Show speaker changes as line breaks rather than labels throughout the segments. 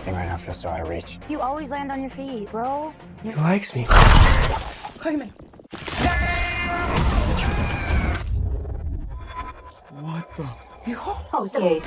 Everything right now feels so out of reach.
You always land on your feet, bro.
He likes me.
Clayman.
What the?
Host gate.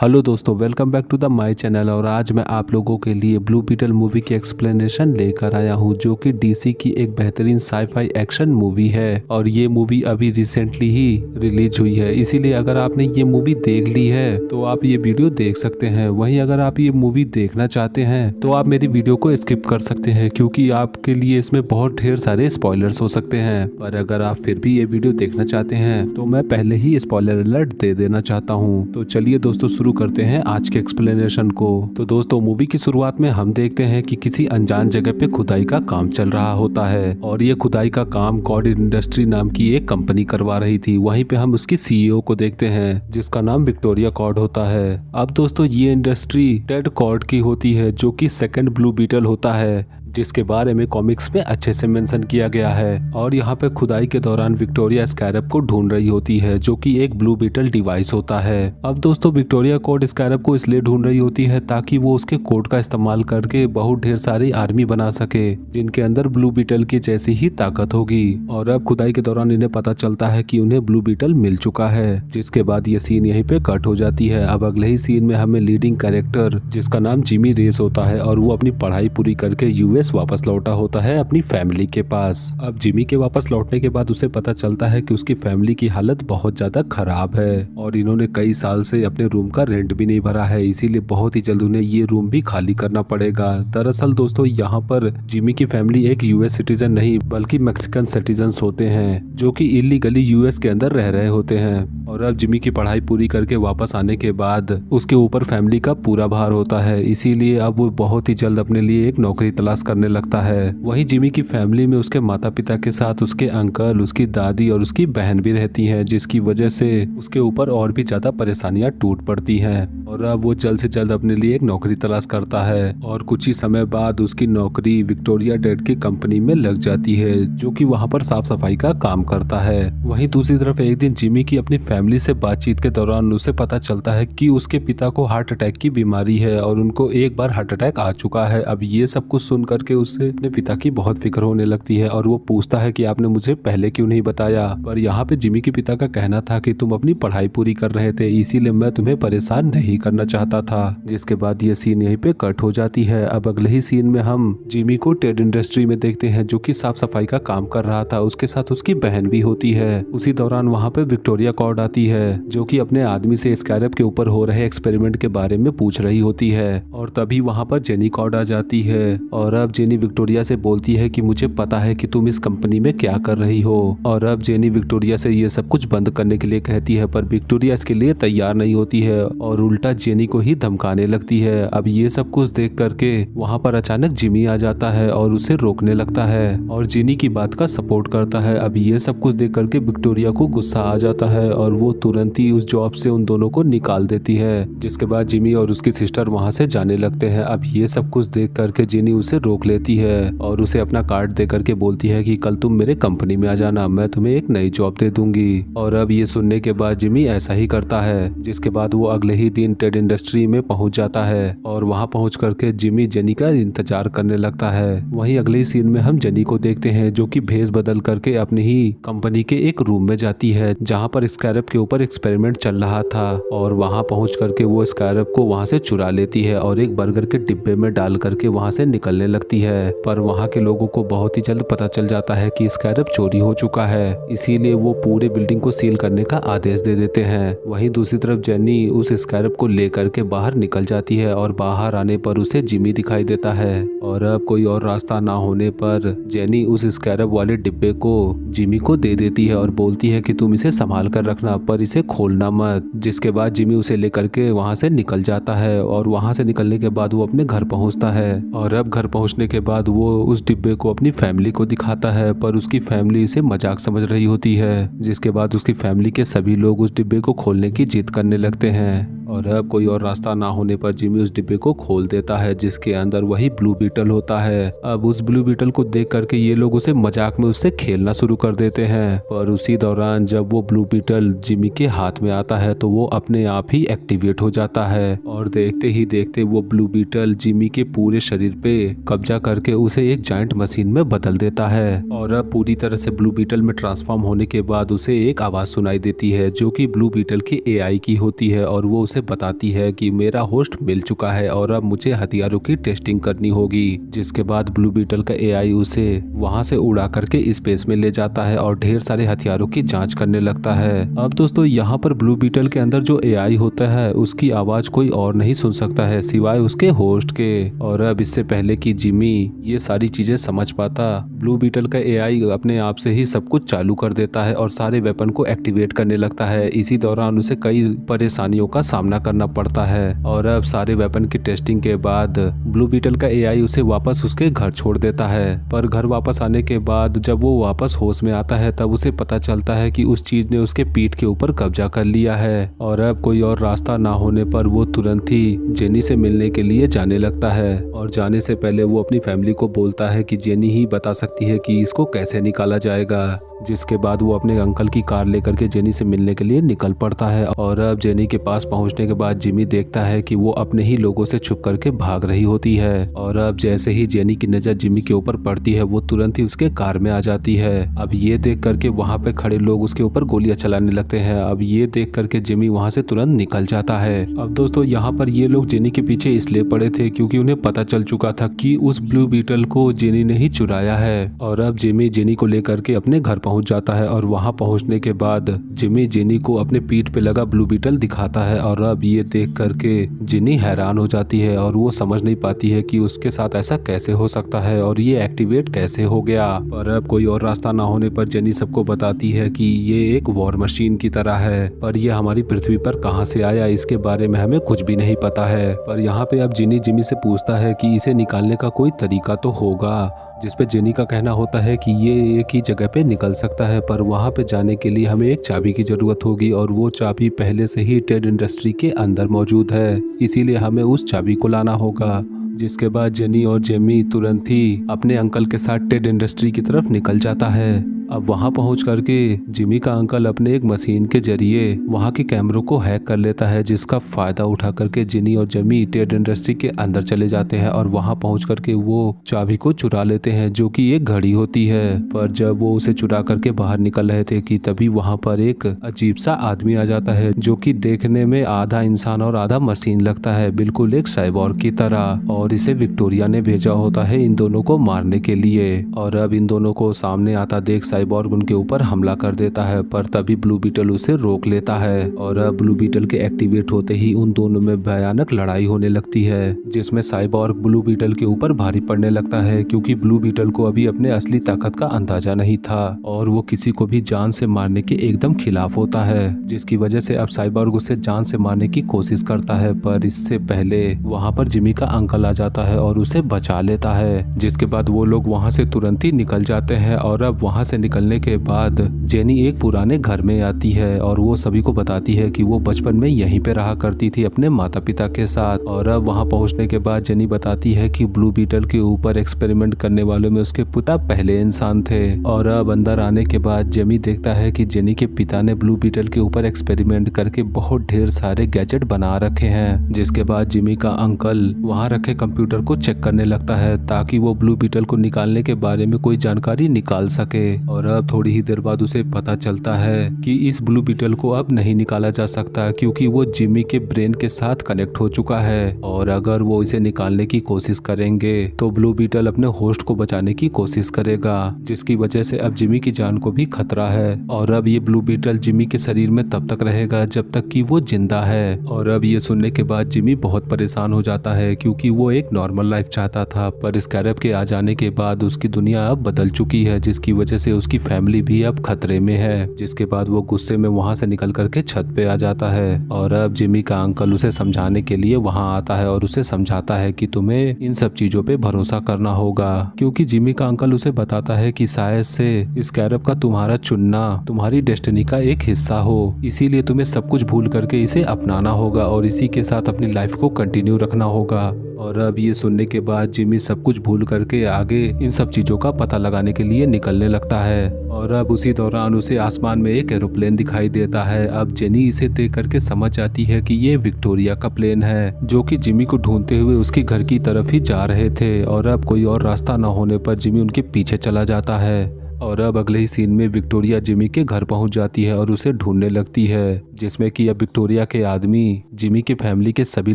Hello दोस्तों, welcome back to the my channel. और आज मैं आप लोगों के लिए Blue Beetle movie की explanation लेकर आया हूं, जो कि डीसी की एक बेहतरीन साई-फाई एक्शन मूवी है। और ये मूवी अभी रिसेंटली ही रिलीज हुई है, इसीलिए अगर आपने ये मूवी देख ली है तो आप ये वीडियो देख सकते हैं। वहीं अगर आप ये मूवी देखना चाहते हैं तो आप मेरी वीडियो को स्किप कर सकते हैं, क्योंकि आपके लिए इसमें बहुत ढेर सारे स्पॉयलर्स हो सकते हैं। पर अगर आप फिर भी ये वीडियो देखना चाहते हैं तो मैं पहले ही स्पॉइलर अलर्ट दे देना चाहता हूँ। तो चलिए दोस्तों, शुरू करते हैं आज के एक्सप्लेनेशन को। तो दोस्तों, मूवी की शुरुआत में हम देखते हैं कि किसी अनजान जगह पे खुदाई का काम चल रहा होता है, और ये खुदाई का काम कॉड इंडस्ट्री नाम की एक कंपनी करवा रही थी। वहीं पे हम उसकी सीईओ को देखते हैं, जिसका नाम विक्टोरिया कॉड होता है। अब दोस्तों, ये इंडस्ट्री टेड कॉड की होती है, जो कि सेकंड ब्लू बीटल होता है, जिसके बारे में कॉमिक्स में अच्छे से मेंशन किया गया है। और यहाँ पे खुदाई के दौरान विक्टोरिया स्कैरब को ढूंढ रही होती है, जो कि एक ब्लू बीटल डिवाइस होता है। अब दोस्तों, विक्टोरिया कोड स्कैरब को इसलिए ढूंढ रही होती है ताकि वो उसके कोड का इस्तेमाल करके बहुत ढेर सारी आर्मी बना सके, जिनके अंदर ब्लू बीटल की जैसी ही ताकत होगी। और अब खुदाई के दौरान इन्हें पता चलता है कि उन्हें ब्लू बीटल मिल चुका है, जिसके बाद ये सीन यहीं पे कट हो जाती है। अब अगले ही सीन में हमें लीडिंग कैरेक्टर, जिसका नाम जिमी रेस होता है, और वो अपनी पढ़ाई पूरी करके यूएस वापस लौटा होता है अपनी फैमिली के पास। अब जिमी के वापस लौटने के बाद उसे पता चलता है कि उसकी फैमिली की हालत बहुत ज्यादा खराब है, और इन्होंने कई साल से अपने रूम का रेंट भी नहीं भरा है, इसीलिए बहुत ही जल्द उन्हें ये रूम भी खाली करना पड़ेगा। दरअसल दोस्तों, यहाँ पर जिमी की फैमिली एक यूएस सिटीजन नहीं बल्कि मैक्सिकन सिटीजन होते हैं, जो कि इलीगली यूएस के अंदर रह रहे होते हैं। और अब जिमी की पढ़ाई पूरी करके वापस आने के बाद उसके ऊपर फैमिली का पूरा भार होता है, इसीलिए अब वो बहुत ही जल्द अपने लिए एक नौकरी तलाश करने लगता है। वहीं जिमी की फैमिली में उसके माता पिता के साथ उसके अंकल, उसकी दादी और उसकी बहन भी रहती हैं, जिसकी वजह से उसके ऊपर और भी ज्यादा परेशानियां टूट पड़ती हैं। और अब वो जल्द से जल्द अपने लिए एक नौकरी तलाश करता है, और कुछ ही समय बाद उसकी नौकरी विक्टोरिया डेड की कंपनी में लग जाती है, जो कि वहां पर साफ सफाई का काम करता है। वहीं दूसरी तरफ एक दिन जिमी की अपनी फैमिली से बातचीत के दौरान उसे पता चलता है कि उसके पिता को हार्ट अटैक की बीमारी है, और उनको एक बार हार्ट अटैक आ चुका है। अब ये सब कुछ सुन करके उससे अपने पिता की बहुत फिक्र होने लगती है, और वो पूछता है कि आपने मुझे पहले क्यों नहीं बताया। पर यहाँ पे जिमी के पिता का कहना था कि तुम अपनी पढ़ाई पूरी कर रहे थे, इसीलिए मैं तुम्हें परेशान नहीं करना चाहता था। जिसके बाद ये सीन यहीं पे कट हो जाती है। अब अगले ही सीन में हम जिमी को टेड इंडस्ट्री में देखते हैं, जो कि साफ सफाई का काम कर रहा था। उसके साथ उसकी बहन भी होती है। उसी दौरान वहाँ पे विक्टोरिया कॉड आती है, जो कि अपने आदमी से स्कैरब के ऊपर हो रहे एक्सपेरिमेंट के बारे में पूछ रही होती है। और तभी वहाँ पर जेनी कॉड आ जाती है, और अब जेनी विक्टोरिया से बोलती है कि मुझे पता है कि तुम इस कंपनी में क्या कर रही हो। और अब जेनी विक्टोरिया से ये सब कुछ बंद करने के लिए कहती है, पर विक्टोरिया इसके लिए तैयार नहीं होती है, और उल्टा जेनी को ही धमकाने लगती है। अब ये सब कुछ देख करके वहाँ पर अचानक जिमी आ जाता है और उसे रोकने लगता है, और जेनी की बात का सपोर्ट करता है। अब ये सब कुछ देख करके विक्टोरिया को गुस्सा आ जाता है, और वो तुरंत ही उस जॉब से उन दोनों को निकाल देती है। जिसके बाद जिमी और उसकी सिस्टर वहाँ से जाने लगते हैं। अब ये सब कुछ देख करके जेनी उसे रोक लेती है, और उसे अपना कार्ड दे करके बोलती है कि कल तुम मेरे कंपनी में आ जाना, मैं तुम्हें एक नई जॉब दे दूंगी। और अब ये सुनने के बाद जिमी ऐसा ही करता है। जिसके बाद वो अगले ही दिन टेड इंडस्ट्री में पहुंच जाता है, और वहां पहुंच करके जिमी जेनी का इंतजार करने लगता है। वहीं अगले ही सीन में हम जेनी को देखते हैं, जो कि भेस बदल करके अपनी ही कंपनी के एक रूम में जाती है, जहाँ पर स्कैरब के ऊपर एक्सपेरिमेंट चल रहा था। और वहां पहुंच करके वो स्कैरब को वहां से चुरा लेती है, और एक बर्गर के डिब्बे में डाल करके वहां से निकलने लगती है। पर वहां के लोगों को बहुत ही जल्द पता चल जाता है कि स्कैरब चोरी हो चुका है, इसीलिए वो पूरे बिल्डिंग को सील करने का आदेश दे देते हैं। वहीं दूसरी तरफ जेनी उस स्कैरब को लेकर के बाहर निकल जाती है, और बाहर आने पर उसे जिमी दिखाई देता है। और अब कोई और रास्ता ना होने पर जेनी उस स्कैरब वाले डिब्बे को जिमी को दे देती है, और बोलती है कि तुम इसे संभाल कर रखना, पर इसे खोलना मत। जिसके बाद जिमी उसे लेकर के वहाँ से निकल जाता है, और वहाँ से निकलने के बाद वो अपने घर पहुँचता है। और अब घर पहुँचने के बाद वो उस डिब्बे को अपनी फैमिली को दिखाता है, पर उसकी फैमिली इसे मजाक समझ रही होती है। जिसके बाद उसकी फैमिली के सभी लोग उस डिब्बे को खोलने की जिद करने लगते हैं। और अब कोई और रास्ता ना होने पर जिमी उस डिब्बे को खोल देता है जिसके अंदर वही ब्लू बीटल होता है। अब उस ब्लू बीटल को देख करके ये लोग उसे मजाक में उससे खेलना शुरू कर देते हैं, पर उसी दौरान जब वो ब्लू बीटल जिमी के हाथ में आता है तो वो अपने आप ही एक्टिवेट हो जाता है और देखते ही देखते वो ब्लू बीटल जिमी के पूरे शरीर पे कब्जा करके उसे एक जायंट मशीन में बदल देता है। और अब पूरी तरह से ब्लू बीटल में ट्रांसफॉर्म होने के बाद उसे एक आवाज सुनाई देती है जो कि ब्लू बीटल की एआई की होती है और वो उसे बताती है कि मेरा होस्ट मिल चुका है और अब मुझे हथियारों की टेस्टिंग करनी होगी। जिसके बाद ब्लू बीटल का एआई उसे वहां से उड़ा करके स्पेस में ले जाता है और ढेर सारे हथियारों की जांच करने लगता है। अब दोस्तों यहाँ पर ब्लू बीटल के अंदर जो एआई होता है उसकी आवाज कोई और नहीं सुन सकता है सिवाय उसके होस्ट के। और अब इससे पहले कि जिमी ये सारी चीजें समझ पाता, ब्लू बीटल का एआई अपने आप से ही सब कुछ चालू कर देता है और सारे वेपन को एक्टिवेट करने लगता है। इसी दौरान उसे कई परेशानियों का सामना करना पड़ता है और अब सारे वेपन की टेस्टिंग के बाद ब्लू बीटल का एआई उसे वापस उसके घर छोड़ देता है। पर घर वापस आने के बाद जब वो वापस होश में आता है तब उसे पता चलता है कि उस चीज ने उसके पीठ के ऊपर कब्जा कर लिया है और अब कोई और रास्ता ना होने पर वो तुरंत ही जेनी से मिलने के लिए जाने लगता है। और जाने से पहले वो अपनी फैमिली को बोलता है कि जेनी ही बता सकती है कि इसको कैसे निकाला जाएगा। जिसके बाद वो अपने अंकल की कार लेकर के जेनी से मिलने के लिए निकल पड़ता है। और अब जेनी के पास पहुंचने के बाद जिमी देखता है कि वो अपने ही लोगों से छुप करके भाग रही होती है। और अब जैसे ही जेनी की नजर जिमी के ऊपर पड़ती है वो तुरंत ही उसके कार में आ जाती है। अब ये देख करके वहाँ पे खड़े लोग उसके ऊपर गोलियां चलाने लगते हैं। अब ये देख करके जिमी वहाँ से तुरंत निकल जाता है। अब दोस्तों यहाँ पर ये लोग जेनी के पीछे इसलिए पड़े थे क्योंकि उन्हें पता चल चुका था कि उस ब्लू बीटल को जेनी ने ही चुराया है। और अब जिमी जेनी को लेकर के अपने घर पहुंच जाता है और वहां पहुंचने के बाद जिमी जेनी को अपने पीठ पे लगा ब्लू बीटल दिखाता है। और अब ये देख करके जेनी हैरान हो जाती है और वो समझ नहीं पाती है कि उसके साथ ऐसा कैसे हो सकता है और ये एक्टिवेट कैसे हो गया। पर अब कोई और रास्ता ना होने पर जेनी सबको बताती है कि ये एक वॉर मशीन की तरह है, पर ये हमारी पृथ्वी पर कहां से आया इसके बारे में हमें कुछ भी नहीं पता है। पर यहाँ पे अब जेनी जिमी से पूछता है कि इसे निकालने का कोई तरीका तो होगा, जिसपे जेनी का कहना होता है कि ये एक ही जगह पे निकल सकता है, पर वहां पे जाने के लिए हमें एक चाबी की जरूरत होगी और वो चाबी पहले से ही टेड इंडस्ट्री के अंदर मौजूद है, इसीलिए हमें उस चाबी को लाना होगा। जिसके बाद जेनी और जेमी तुरंत ही अपने अंकल के साथ टेड इंडस्ट्री की तरफ निकल जाता है। अब वहां पहुंच करके जिमी का अंकल अपने एक मशीन के जरिए वहां के कैमरों को हैक कर लेता है, जिसका फायदा उठा करके जेनी और जेमी टेड इंडस्ट्री के अंदर चले जाते हैं और वहां पहुंच करके वो चाबी को चुरा लेते हैं जो कि एक घड़ी होती है। पर जब वो उसे चुरा करके बाहर निकल रहे थे कि तभी वहां पर एक अजीब सा आदमी आ जाता है जो कि देखने में आधा इंसान और आधा मशीन लगता है, बिल्कुल एक साइबॉर्ग की तरह। और इसे विक्टोरिया ने भेजा होता है इन दोनों को मारने के लिए। और अब इन दोनों को सामने आता देख साइबॉर्ग उनके ऊपर हमला कर देता है, पर तभी ब्लू बीटल उसे रोक लेता है। और अब ब्लू बीटल के एक्टिवेट होते ही उन दोनों में भयानक लड़ाई होने लगती है, जिसमें साइबॉर्ग ब्लू बीटल के ऊपर भारी पड़ने लगता है क्योंकि ब्लू बीटल को अभी अपने असली ताकत का अंदाजा नहीं था और वो किसी को भी जान से मारने के एकदम खिलाफ होता है, जिसकी वजह से अब साइबॉर्ग उसे जान से मारने की कोशिश करता है। पर इससे पहले वहाँ पर जिमी का अंकल आ जाता है और उसे बचा लेता है, जिसके बाद वो लोग वहाँ से तुरंत ही निकल जाते हैं। और अब वहाँ से निकलने के बाद जेनी एक पुराने घर में आती है और वो सभी को बताती है कि वो बचपन में यहीं पे रहा करती थी अपने माता पिता के साथ। और अब वहाँ पहुँचने के बाद जेनी बताती है कि ब्लू बीटल के ऊपर एक्सपेरिमेंट करने वालों में उसके पिता पहले इंसान थे। और अब अंदर आने के बाद जेमी देखता है कि जेनी के पिता ने ब्लू बीटल के ऊपर एक्सपेरिमेंट करके बहुत ढेर सारे गैजेट बना रखे हैं। जिसके बाद जिमी का अंकल वहाँ रखे कंप्यूटर को चेक करने लगता है ताकि वो ब्लू बीटल को निकालने के बारे में कोई जानकारी निकाल सके। और अब थोड़ी ही देर बाद उसे पता चलता है कि इस ब्लू बीटल को अब नहीं निकाला जा सकता क्योंकि वो जिमी के ब्रेन के साथ कनेक्ट हो चुका है और अगर वो इसे निकालने की कोशिश करेंगे तो ब्लू बीटल अपने होस्ट को बचाने की कोशिश करेगा, जिसकी वजह से अब जिमी की जान को भी खतरा है। और अब ये ब्लू बीटल जिमी के शरीर में तब तक रहेगा जब तक कि वो जिंदा है। और अब ये सुनने के बाद जिमी बहुत परेशान हो जाता है क्योंकि वो एक नॉर्मल लाइफ चाहता था, पर स्कैरब के आ जाने के बाद उसकी दुनिया अब बदल चुकी है, जिसकी वजह से उसकी फैमिली भी अब खतरे में है। जिसके बाद वो गुस्से में वहाँ से निकल करके छत पे आ जाता है और अब जिमी का अंकल उसे समझाने के लिए वहाँ आता है और उसे समझाता है कि तुम्हें इन सब चीजों पे भरोसा करना होगा, क्योंकि जिमी का अंकल उसे बताता है कि शायद से स्कैरब का तुम्हारा चुनना तुम्हारी डेस्टिनी का एक हिस्सा हो, इसीलिए तुम्हें सब कुछ भूल करके इसे अपनाना होगा और इसी के साथ अपनी लाइफ को कंटिन्यू रखना होगा। और अब ये सुनने के बाद जिमी सब कुछ भूल करके आगे इन सब चीजों का पता लगाने के लिए निकलने लगता है और अब उसी दौरान उसे आसमान में एक एरोप्लेन दिखाई देता है। अब जेनी इसे देख करके समझ जाती है कि ये विक्टोरिया का प्लेन है जो कि जिमी को ढूंढते हुए उसके घर की तरफ ही जा रहे थे और अब कोई और रास्ता न होने पर जिमी उनके पीछे चला जाता है। और अब अगले ही सीन में विक्टोरिया जिमी के घर पहुंच जाती है और उसे ढूंढने लगती है, जिसमें कि अब विक्टोरिया के आदमी जिमी के फैमिली के सभी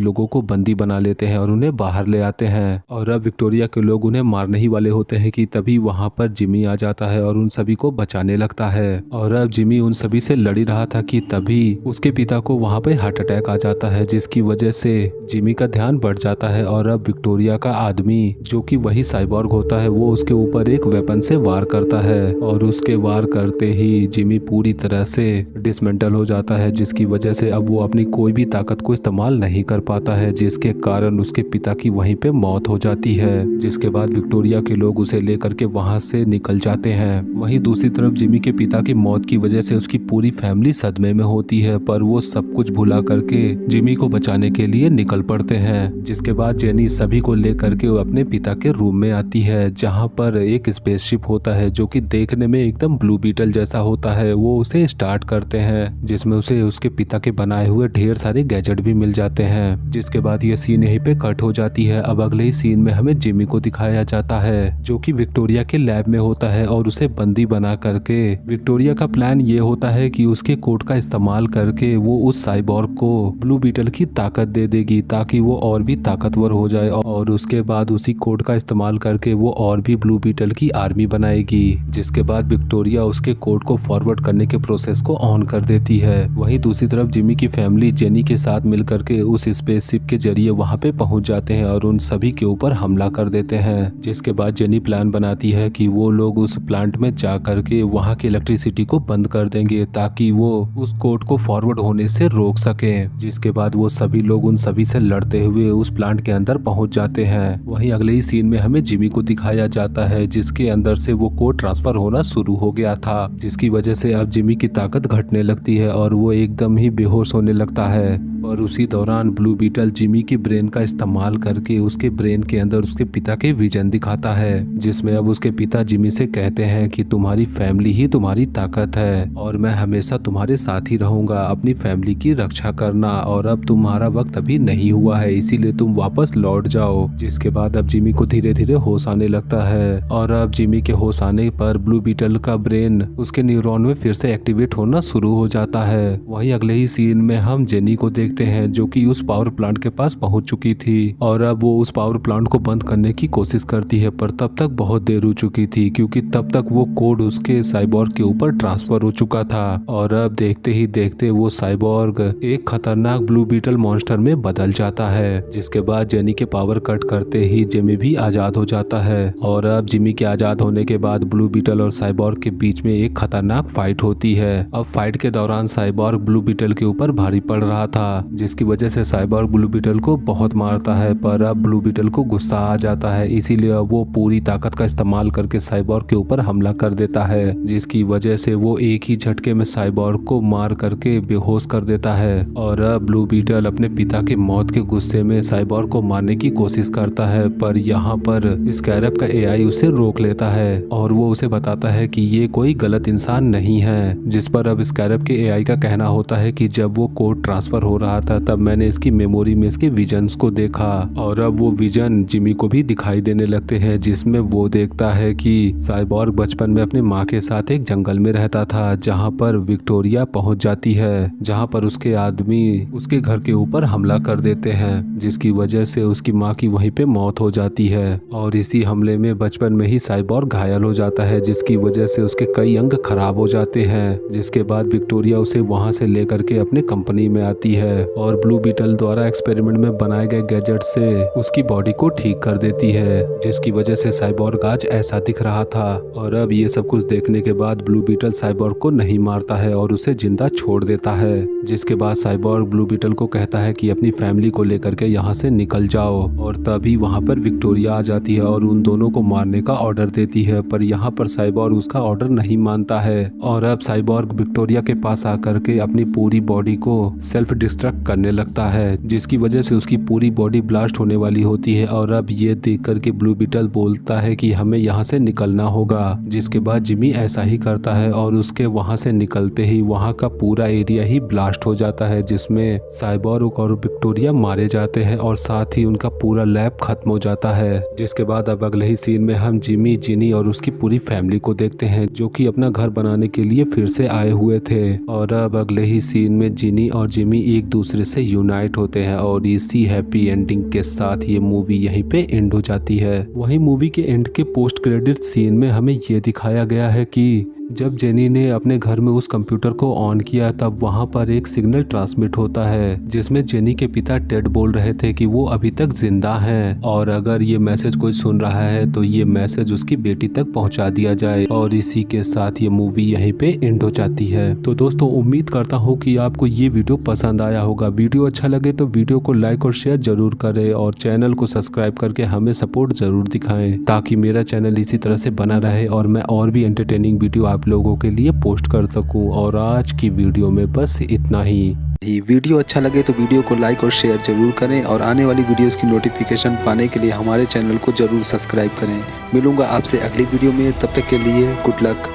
लोगों को बंदी बना लेते हैं और उन्हें बाहर ले आते हैं। और अब विक्टोरिया के लोग उन्हें मारने ही वाले होते हैं कि तभी वहां पर जिमी आ जाता है और उन सभी को बचाने लगता है। और अब जिमी उन सभी से लड़ ही रहा था कि तभी उसके पिता को वहां पे हार्ट अटैक आ जाता है, जिसकी वजह से जिमी का ध्यान बढ़ जाता है और अब विक्टोरिया का आदमी जो कि वही साइबॉर्ग होता है वो उसके ऊपर एक वेपन से वार करता है और उसके वार करते ही जिमी पूरी तरह से डिसमेंटल हो जाता है, जिसकी वजह से अब वो अपनी कोई भी ताकत को इस्तेमाल नहीं कर पाता है, जिसके कारण उसके पिता की वहीं पे मौत हो जाती है। जिसके बाद विक्टोरिया के लोग उसे लेकर के वहां से निकल जाते हैं। वहीं दूसरी तरफ जिमी के पिता की मौत की वजह से उसकी पूरी फैमिली सदमे में होती है, पर वो सब कुछ भुला करके जिमी को बचाने के लिए निकल पड़ते हैं। जिसके बाद जेनी सभी को लेकर के अपने पिता के रूम में आती है, जहाँ पर एक स्पेसशिप होता है जो कि देखने में एकदम ब्लू बीटल जैसा होता है। वो उसे स्टार्ट करते हैं, जिसमें उसे उसके पिता के बनाए हुए ढेर सारे गैजेट भी मिल जाते हैं। जिसके बाद ये सीन यहीं पे कट हो जाती है। अब अगले ही सीन में हमें जिमी को दिखाया जाता है जो कि विक्टोरिया के लैब में होता है और उसे बंदी बना करके विक्टोरिया का प्लान ये होता है कि उसके कोड का इस्तेमाल करके वो उस साइबॉर्ग को ब्लू बीटल की ताकत दे देगी ताकि वो और भी ताकतवर हो जाए और उसके बाद उसी कोड का इस्तेमाल करके वो और भी ब्लू बीटल की आर्मी बनाएगी। जिसके बाद विक्टोरिया उसके कोड को फॉरवर्ड करने के प्रोसेस को ऑन कर देती है। वहीं दूसरी तरफ जिमी की फैमिली जेनी के साथ मिलकर के उस स्पेसशिप के जरिए वहां पे पहुंच जाते हैं और उन सभी के ऊपर हमला कर देते हैं। जिसके बाद जेनी प्लान बनाती है कि वो लोग उस प्लांट में जा करके वहां की इलेक्ट्रिसिटी को बंद कर देंगे ताकि वो उस कोड को फॉरवर्ड होने से रोक सके। जिसके बाद वो सभी लोग उन सभी से लड़ते हुए उस प्लांट के अंदर पहुंच जाते हैं। वहीं अगले ही सीन में हमें जिमी को दिखाया जाता है जिसके अंदर से वो कोड ट्रांसफर होना शुरू हो गया था, जिसकी वजह से अब जिमी की ताकत घटने लगती है और वो एकदम ही बेहोश होने लगता है। और उसी दौरान ब्लू बीटल जिमी की ब्रेन का इस्तेमाल करके उसके ब्रेन के अंदर उसके पिता के विजन दिखाता है, जिसमें अब उसके पिता जिमी से कहते हैं कि तुम्हारी फैमिली ही तुम्हारी ताकत है और मैं हमेशा तुम्हारे साथ ही रहूंगा, अपनी फैमिली की रक्षा करना और अब तुम्हारा वक्त अभी नहीं हुआ है इसीलिए तुम वापस लौट जाओ। जिसके बाद अब जिमी को धीरे धीरे होश आने लगता है और अब जिमी के होश आने पर ब्लू बीटल का ब्रेन उसके न्यूरॉन में फिर से एक्टिवेट होना शुरू हो जाता है। वहीं अगले ही सीन में हम जेनी को देखते हैं जो कि उस पावर प्लांट के पास पहुंच चुकी थी और अब वो उस पावर प्लांट को बंद करने की कोशिश करती है, पर तब तक बहुत देर हो चुकी थी क्योंकि तब तक वो कोड उसके साइबॉर्ग के ऊपर ट्रांसफर हो चुका था। और अब देखते ही देखते वो साइबॉर्ग एक खतरनाक ब्लू बीटल मॉन्स्टर में बदल जाता है। जिसके बाद जेनी के पावर कट करते ही जिमी भी आजाद हो जाता है और अब जिमी के आजाद होने के बाद ब्लू बीटल और साइबॉर्ग के बीच में एक खतरनाक फाइट होती है। अब फाइट के दौरान साइबॉर्ग ब्लू बीटल के ऊपर भारी पड़ रहा था, जिसकी वजह से साइबॉर्ग ब्लू बीटल को बहुत मारता है, पर अब ब्लू बीटल को गुस्सा आ जाता है इसीलिए अब वो पूरी ताकत का इस्तेमाल करके साइबॉर्ग के ऊपर हमला कर देता है, जिसकी वजह से वो एक ही झटके में साइबॉर्ग को मार करके बेहोश कर देता है। और अब ब्लू बीटल अपने पिता की मौत के गुस्से में साइबॉर्ग को मारने की कोशिश करता है, पर यहाँ पर स्कैरब का एआई उसे रोक लेता है और वो उसे बताता है कि ये कोई गलत इंसान नहीं है। जिस पर अब स्कैरब के एआई का कहना होता है कि जब वो कोड ट्रांसफर हो रहा था तब मैंने इसकी मेमोरी में इसके विजन्स को देखा और अब वो विजन जिमी को भी दिखाई देने लगते हैं, जिसमें वो देखता है कि साइबॉर्ग बचपन में अपनी माँ के साथ एक जंगल में रहता था जहाँ पर विक्टोरिया पहुँच जाती है, जहाँ पर उसके आदमी उसके घर के ऊपर हमला कर देते हैं, जिसकी वजह से उसकी माँ की वहीं पे मौत हो जाती है। और इसी हमले में बचपन में ही साइबॉर्ग घायल हो जाता है, जिसकी वजह से उसके कई अंग खराब हो जाते हैं। जिसके बाद विक्टोरिया उसे वहां से लेकर के अपने कंपनी में आती है और ब्लू बीटल द्वारा एक्सपेरिमेंट में बनाए गए गैजेट से उसकी बॉडी को ठीक कर देती है, जिसकी वजह से साइबॉर्ग आज ऐसा दिख रहा था। और अब ये सब कुछ देखने के बाद ब्लू बीटल साइबॉर्ग को नहीं मारता है और उसे जिंदा छोड़ देता है। जिसके बाद साइबॉर्ग ब्लू बीटल को कहता है कि अपनी फैमिली को लेकर के यहाँ से निकल जाओ। और तभी वहाँ पर विक्टोरिया आ जाती है और उन दोनों को मारने का ऑर्डर देती है, पर यहाँ पर साइबॉर्ग उसका ऑर्डर नहीं मानता है। और अब साइबॉर्ग विक्टोरिया के पास आकर के अपनी पूरी बॉडी को सेल्फ डिस्ट्रक्ट करने लगता है, जिसकी वजह से उसकी पूरी बॉडी ब्लास्ट होने वाली होती है। और अब ये देख करके ब्लू बीटल बोलता है कि हमें यहाँ से निकलना होगा। जिसके बाद जिमी ऐसा ही करता है और उसके वहाँ से निकलते ही वहाँ का पूरा एरिया ही ब्लास्ट हो जाता है, जिसमें साइबॉर्ग और विक्टोरिया मारे जाते हैं और साथ ही उनका पूरा लैब खत्म हो जाता है। जिसके बाद अब अगले ही सीन में हम जिमी, जिनी और उसकी पूरी फैमिली को देखते हैं, जो कि अपना घर बनाने के लिए फिर से आए हुए थे। और अब अगले ही सीन में जिनी और जिमी एक दूसरे से यूनाइट होते हैं और इसी हैप्पी एंडिंग के साथ ये मूवी यहीं पे एंड हो जाती है। वहीं मूवी के एंड के पोस्ट क्रेडिट सीन में हमें ये दिखाया गया है कि जब जेनी ने अपने घर में उस कंप्यूटर को ऑन किया तब वहां पर एक सिग्नल ट्रांसमिट होता है, जिसमें जेनी के पिता टेड बोल रहे थे कि वो अभी तक जिंदा हैं और अगर ये मैसेज कोई सुन रहा है तो ये मैसेज उसकी बेटी तक पहुंचा दिया जाए। और इसी के साथ ये मूवी यहीं पे एंड हो जाती है। तो दोस्तों, उम्मीद करता हूँ कि आपको ये वीडियो पसंद आया होगा। वीडियो अच्छा लगे तो वीडियो को लाइक और शेयर जरूर करें और चैनल को सब्सक्राइब करके हमें सपोर्ट जरूर दिखाएं, ताकि मेरा चैनल इसी तरह से बना रहे और मैं और भी एंटरटेनिंग वीडियो आप लोगों के लिए पोस्ट कर सकूं। और आज की वीडियो में बस इतना ही।
वीडियो अच्छा लगे तो वीडियो को लाइक और शेयर जरूर करें और आने वाली वीडियोस की नोटिफिकेशन पाने के लिए हमारे चैनल को जरूर सब्सक्राइब करें। मिलूंगा आपसे अगली वीडियो में, तब तक के लिए गुड लक।